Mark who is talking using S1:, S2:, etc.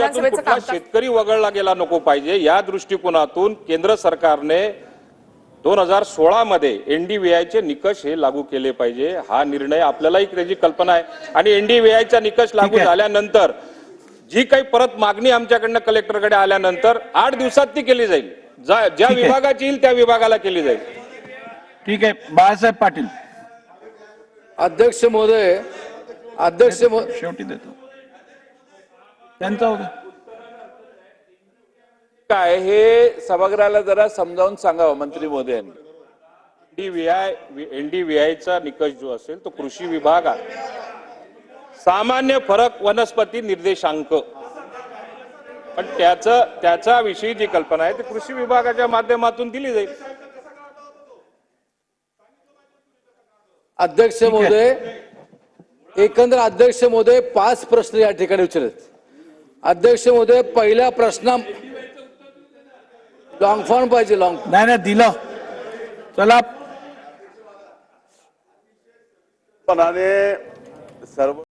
S1: त्यातून कुठला शेतकरी वगळला गेला नको पाहिजे या दृष्टिकोनातून केंद्र सरकारने 2016 मध्ये एनडीव्हीआयचे निकष हे लागू केले पाहिजे। हा निर्णय आपल्यालाही त्याची कल्पना आहे आणि एनडीव्हीआयचा निकष लागू झाल्यानंतर जी काही परत मागणी आमच्याकडनं कलेक्टरकडे आल्यानंतर 8 दिवसात ती केली जाईल। ज्या विभागाची येईल त्या विभागाला केली जाईल।
S2: ठीक आहे, बाळासाहेब पाटील।
S3: अध्यक्ष महोदय,
S2: शेवटी देतो त्यांचा होता
S4: काय हे सभागृहाला जरा समजावून सांगावं मंत्री महोदयांनी।
S1: एनडीव्हीआयचा निकष जो असेल तो कृषी विभाग सामान्य फरक वनस्पती निर्देशांक, पण त्याचा विषयी जी कल्पना आहे ती कृषी विभागाच्या माध्यमातून दिली जाईल।
S3: अध्यक्ष महोदय, एकंदर अध्यक्ष महोदय 5 प्रश्न या ठिकाणी विचारत। अध्यक्ष महोदय, पहिला प्रश्न लॉंग फॉर्म पाहिजे।
S2: नाही दिलं, चला।
S4: सर्व